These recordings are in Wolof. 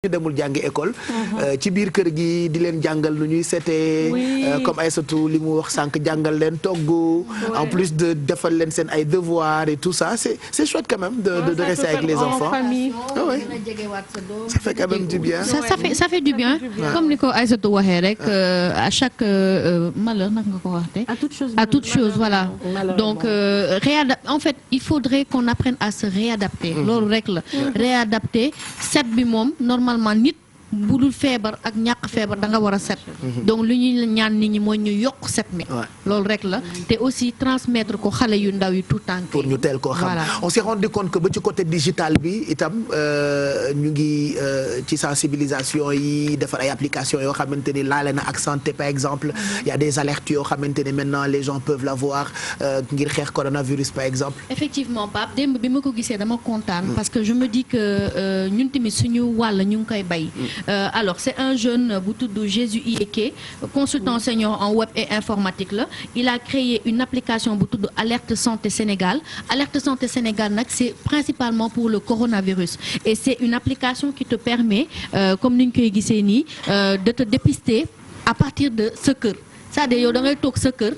ñu demul jàngi école ci biir kër gi di leen jàngal nu ñuy seetee comme Aïssatou li mu wax sànq jàngal leen togg en plus de defal leen seen ay devoirs et tout ça c'est chouette quand même de rester avec les enfants ça fait quand même du bien ça fait du bien comme ni ko Aïssatou waxee rek à chaque malheur nag nga ko waxte à toute chose voilà donc en fait il faudrait qu'on apprenne à se réadapter loolu rek la réadapter set bi moom normalement nit bu dul feebar ak ñàkk feebar da nga war a set donc lu ñuy ñaan nit ñi mooy ñu yokk set mi loolu rek la te aussi transmettre ko xale yu ndaw yi tout temps pour ñu teel koo xam on s'est rendu compte que ba ci côté digital bi itam ñu ngi ci sensibilisation yi defar ay applications yoo xamante ni laale na ak santé par exemple il y a des alertes yoo xamante ni maintenant les gens peuvent l'avoir ngir xeex coronavirus par exemple effectivement Pape démb bi ma ko gisee dama kontaan parce que je me dis que ñun tamit suñu wàll ñu ngi koy bay alors c'est un jeune bu tudd Jésus Ieke consultant senior en web et informatique la il a créé une application bu tudd Alerte Santé Sénégal Alerte Santé Sénégal nag c'est principalement pour le coronavirus et c'est une application qui te permet comme ni ñu koy gisee nii de te dépister à partir de sa kër c'est-à-dire yow da ngay toog sa kër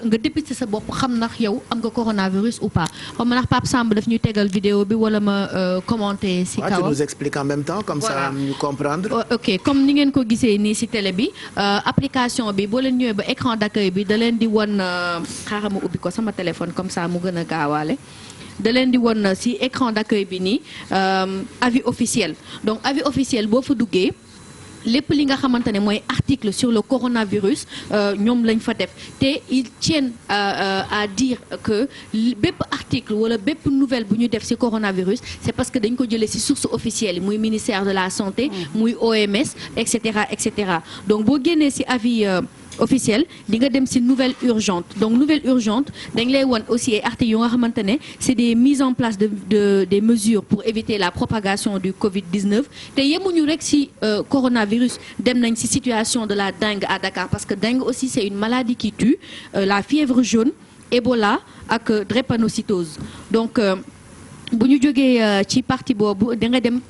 nga dépister sa bopp xam ndax yow am nga coronavirus ou pas xam nga ndax Pape Samb daf ñuy tegal vidéo bi wala ma commenter ci kaw. Tu nous expliques en même temps comme ça ñu comprendre. ok comme ni ngeen ko gisee nii ci télé bi application bi boo leen ñëwee ba écran d'accueil bi da leen di won xaaral ma ubbi ko sama téléphone comme ça mu gën a gaawaale. da leen di won ci écran d'accueil bi nii avis officiel donc avis officiel boo fa duggee. lépp li nga xamante ne mooy article sur le coronavirus ñoom lañ fa def te ils tiennent à dire que bépp article wala bépp nouvelle bu ñu def ci coronavirus c'est parce que dañ ko jëlee ci source officielle yi muy ministère de la santé muy OMS et cetera donc boo génnee ci avis officiel di nga dem ci nouvelle urgente donc nouvelle urgente dañ lay won aussi ay articles yu nga xamante ne c'est des mises en place des mesures pour éviter la propagation du Covid-19 te yemuñu rek ci coronavirus dem nañ ci situation de la dengue à Dakar parce que dengue aussi c'est une maladie qui tue la fièvre jaune Ebola ak drépanocytose donc bu ñu jógee ci partie boobu da nga dem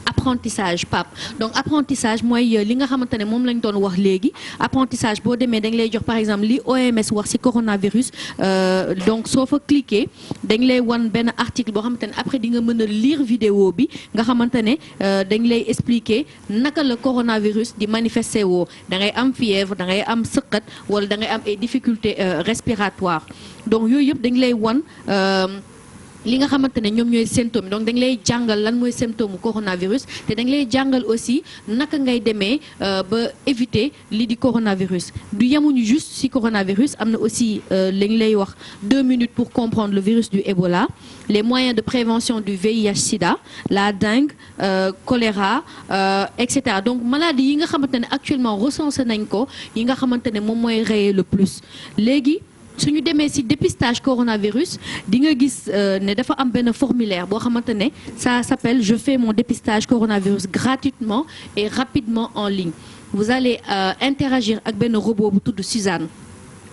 apprentissage Pape donc apprentissage mooy li nga xamante ne moom lañ doon wax léegi apprentissage boo demee dañ lay jox par exemple li OMS wax ci coronavirus donc soo fa cliquer dañ lay wan benn article boo xamante ne après di nga mën a lire vidéo bi nga xamante ne dañ lay expliquer naka la coronavirus di manifester woo da ngay am fièvre da ngay am sëqat wala da ngay am ay difficultés respiratoires donc yooyu yëpp dañ lay wan li nga xamante ne ñoom ñooy symptômes donc dañ lay jàngal lan mooy symptôme coronavirus te dañ lay jàngal aussi naka ngay demee ba éviter li di coronavirus du yemuñu juste ci coronavirus am na aussi lañ lay wax 2 minutes pour comprendre le virus du Ebola les moyens de prévention du VIH/Sida la dengue choléra et cetera donc maladie yi nga xamante ne actuellement recensé nañ ko yi nga xamante ne moom mooy rey le plus léegi suñu demee ci dépistage coronavirus di nga gis ne dafa am benn formulaire boo xamante ne ça s'appelle je fais mon dépistage coronavirus gratuitement et rapidement en ligne vous allez interagir ak benn robot bu tudd Suzanne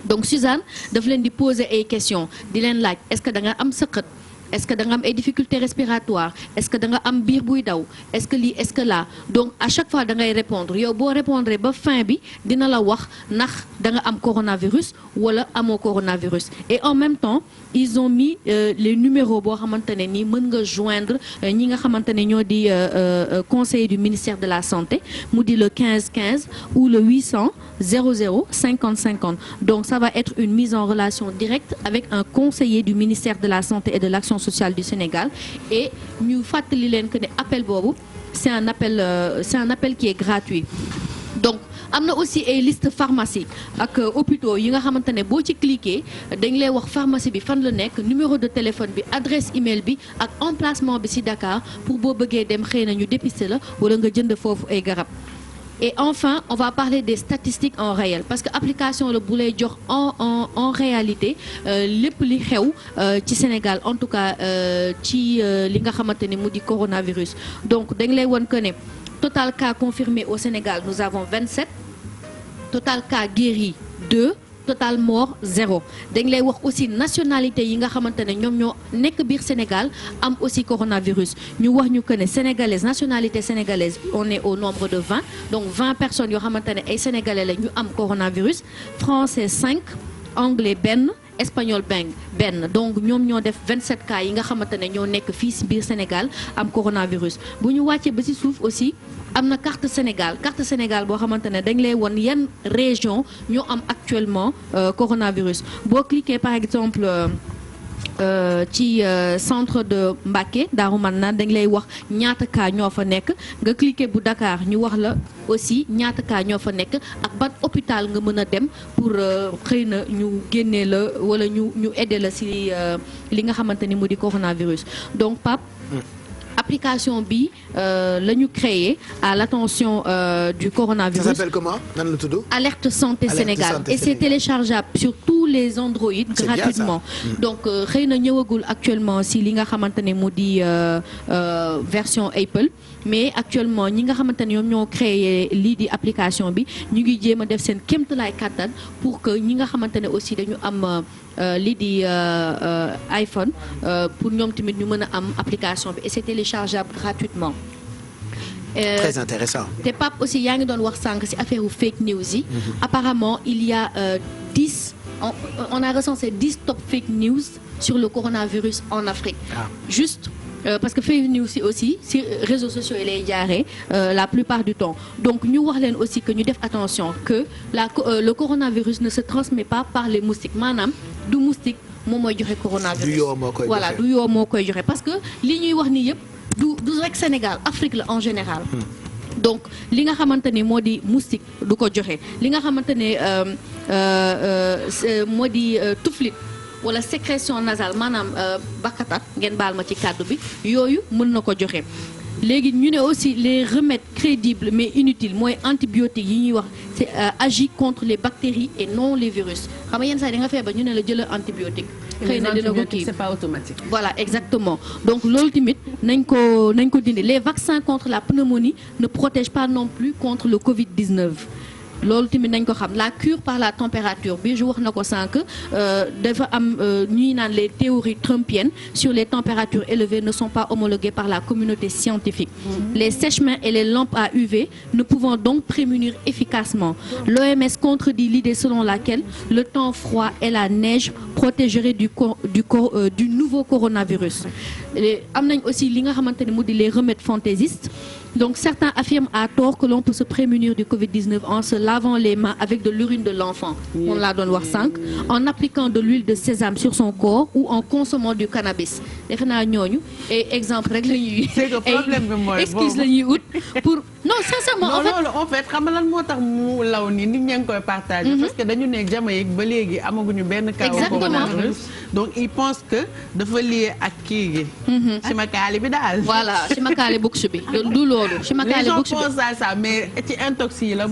donc Suzanne daf leen di poser ay questions di leen laaj est-ce que da nga am sëqët est-ce que da nga am ay difficultés respiratoires est-ce que da nga am biir buy daw est-ce que lii est-ce que là donc à chaque fois da ngay répondre yow boo répondre ba fin bi dina la wax ndax da nga am coronavirus wala amoo coronavirus et en même temps ils ont mis les numéros boo xamante ne nii mën nga joindre ñi nga xamante ne ñoo di conseiller du ministère de la santé mu di le 15 15 ou le 800 00 50 50 donc ça va être une mise en relation directe avec un conseiller du ministère de la santé et de l'action sociale du Sénégal et ñu fàttali leen que ne appel boobu c'est un appel qui est gratuit donc am na aussi ay liste pharmacie ak hôpitaux yi nga xamante ne boo ci cliquer dañ lay wax pharmacie bi fan la nekk numéro de téléphone bi adresse email bi ak emplacement bi ci Dakar pour boo bëggee dem xëy na ñu dépister la wala nga jënd foofu ay garab et enfin on va parler des statistiques en réel parce que application la bu lay jox en réalité lépp li xew ci Sénégal en tout cas ci li nga xamante ne mu di coronavirus donc dañ lay won que ne total cas confirmés au Sénégal nous avons 27 total cas guéris 2 total mort 0 dañ lay wax aussi nationalité yi nga xamante ne ñoom ñoo nekk biir Sénégal am aussi coronavirus ñu wax ñu que ne sénégalaise nationalité sénégalaise on est au nombre de 20 donc 20 personnes yoo xamante ne ay sénégalais la ñu am coronavirus français 5 anglais benn espagnol benn donc ñoom ñoo def 27 cas yi nga xamante ne ñoo nekk fii si biir Sénégal am coronavirus bu ñu wàccee ba ci suuf aussi am na carte Sénégal boo xamante ne dañ lay won yan région ñoo am actuellement coronavirus boo cliquer par exemple ci centre de Mbacké Darou Manane dañ lay wax ñaata cas ñoo fa nekk nga cliquer bu Dakar ñu wax la aussi ñaata cas ñoo fa nekk ak ban hôpital nga mën a dem pour xëy na ñu génnee la wala ñu aider la ci li nga xamante ni mu di coronavirus donc Pape application bi la ñu créé à l'attention du coronavirus. Ça s'appelle comment? Nan la tudd? Alerte Santé Sénégal et c'est téléchargeable sur tous les Android gratuitement. Donc xëy na ñëwagul actuellement si li nga xamante ne mu di version Apple mais actuellement ñi nga xamante ne ñoom ñoo créé lii di application bi ñu ngi jéem a def seen kéemtalaay kàttan pour que ñi nga xamante ne aussi dañu am lii di iPhone pour ñoom tamit ñu mën a am application bi et c'est téléchargeable gratuitement. Très intéressant. te Pape aussi yaa ngi doon wax sànq ci affaire fake news yi. Apparemment il y a 10 on a recensé 10 top fake news sur le coronavirus en Afrique. Juste parce que fake news yi aussi ci réseaux sociaux yi lay jaaree la plupart du temps donc ñu wax leen aussi que ñu def attention que le coronavirus ne se transmet pas par les moustiques maanaam du moustique moom mooy joxe coronavirus. du yoo moo koy joxe voilà du yoo moo koy joxe parce que li ñuy wax ni yëpp du rek Sénégal Afrique la en général. donc li nga xamante ne moo di moustique du ko joxe li nga xamante ne moo di tuflit wala sécrétion nasale maanaam bakkatat ngeen baal ma ci kàddu bi yooyu mën na ko joxe. léegi ñu ne aussi les remèdes crédibles mais inutiles mooy antibiotiques yi ñuy wax c'est agit contre les bactéries et non les virus xam nga yenn saa yi nga feebar ñu ne la jëlal antibiotique. xëy na dina ko kii c'est pas automatique. voilà exactement donc loolu tamit nañ ko dindi les vaccins contre la pneumonie ne protègent pas non plus contre le Covid-19. loolu tamit nañ ko xam la cure par la température bi je wax na ko sànq dafa am ñuy naan les théories trumpiennes sur les températures élevées ne sont pas homologuées par la communauté scientifique. Les sèche-mains et les lampes à UV ne pouvant donc prémunir efficacement. L'OMS contredit l'idée selon laquelle le temps froid et la neige protégeraient du nouveau coronavirus. am nañ aussi li nga xamante ne mu di les remèdes fantaisistes. Donc certains affirment à tort que l'on peut se prémunir du Covid-19 en se lavant les mains avec de l'urine de l'enfant. On l'a doon wax sànq en appliquant de l'huile de sésame sur son corps ou en consommant du cannabis. defe naa ñooñu et exemple rek la ñuy. c'est que problème bi mooy excuse la ñuy ut pour non sincèrement. non loolu en fait xam nga lan moo tax mu law ni nit ñaa ngi koy partager. parce que dañu nekk Jamaïque ba léegi amaguñu benn cas coronavirus. donc ils pensent que dafa lié ak kii gi. chimakaali bi daal. voilà chimakaali box bi du loolu. chimakaali box bi les gens pensent à ça mais ci intox yi la.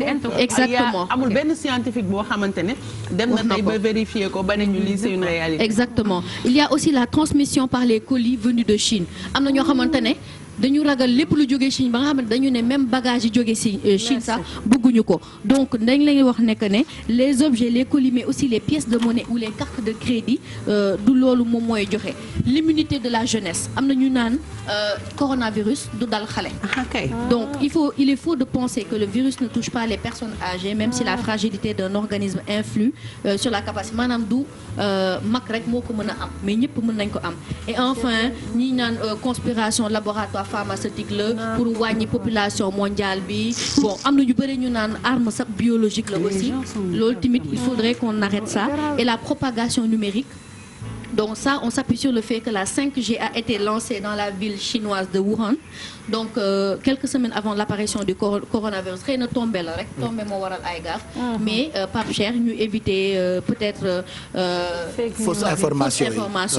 exactement amul benn scientifique boo xamante ne. dem na tey ba vérifier ko ba ne ñu lii c'est une réalité. exactement il y a aussi la transmission par les colis venus de Chine am na ñoo xamante ne dañu ragal lépp lu jógee Chine ba nga xamante dañu ne même bagage yi jógee si Chine sax bëgguñu ko donc dañ lay wax ne que ne les objets les colis mais aussi les pièces de monnaie ou les cartes de crédit du loolu moom mooy joxe l'immunité de la jeunesse am na ñu naan coronavirus du dal xale. donc il est faux de penser que le virus ne touche pas les personnes âgées même si la fragilité d'un organisme influe sur la capacité maanaam du mag rek moo ko mën a am mais ñëpp mën nañ ko am et enfin ñi naan conspiration laboratoire pharmaceutique la pour wàññi population mondiale bi bon am na ñu bëri ñu naan arme sax biologique la aussi loolu tamit il faudrait qu'on arrête ça et la propagation numérique. Donc ça, on s'appuie sur le fait que la 5G a été lancée dans la ville chinoise de Wuhan. Donc quelques semaines avant l'apparition du coronavirus xëy na tombé la rek tombé moo waral ay gaaf. mais Pape Cheikh ñu éviter peut-être. fausse information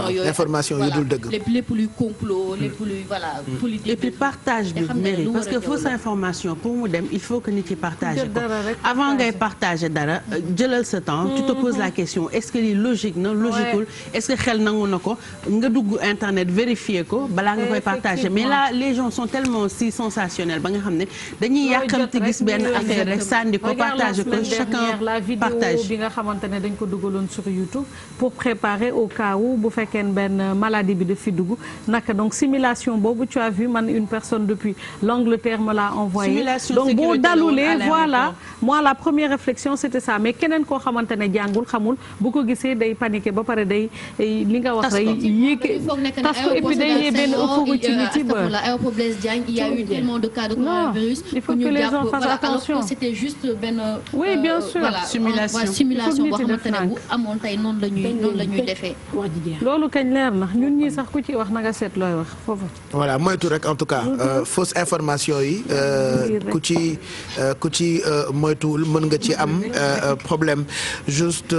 yooyu information yu dul dëgg. lépp luy complot lépp luy voilà. politique et puis partage bi mairie parce que fausse information pour mu dem il faut que nit yi partager ko avant ngay partager dara jëlal sa temps. tu te poses la question est-ce que lii logique na logiqueul est-ce que xel nangu na ko nga dugg internet vérifier ko balaa nga koy partager mais là les gens sont tellement si sensationnel ba nga xam ne dañuy yàkkamti gis benn affaire rek sànni ko partager ko chacun la vidéo bi nga xamante ne dañ ko dugaloon sur YouTube pour préparer au cas où bu fekkee benn maladie bi daf fi dugg naka donc simulation boobu tu as vu man une personne depuis l'Angleterre me l'a envoyé donc boo dalulee voilà moi la première réflexion c'était ça mais keneen koo xamante ne jàngul xamul bu ko gisee day paniquer ba pare day li nga wax rek yéeg tas ko et puis day yee benn euphorie ci nit yi ba aéroport Blaise Diagne il y a eu tellement de cas de coronavirus il faut que les gens fassent attention alors que c'était juste benn oui bien sûr simulation boo xamante ne bu amoon tey noonu la ñuy defee loolu kañ leer na ñun ñii sax ku ci wax na nga seet looy wax foofu voilà moytu rek en tout cas fausse information yi ku ci moytuwul mën nga ci am problème juste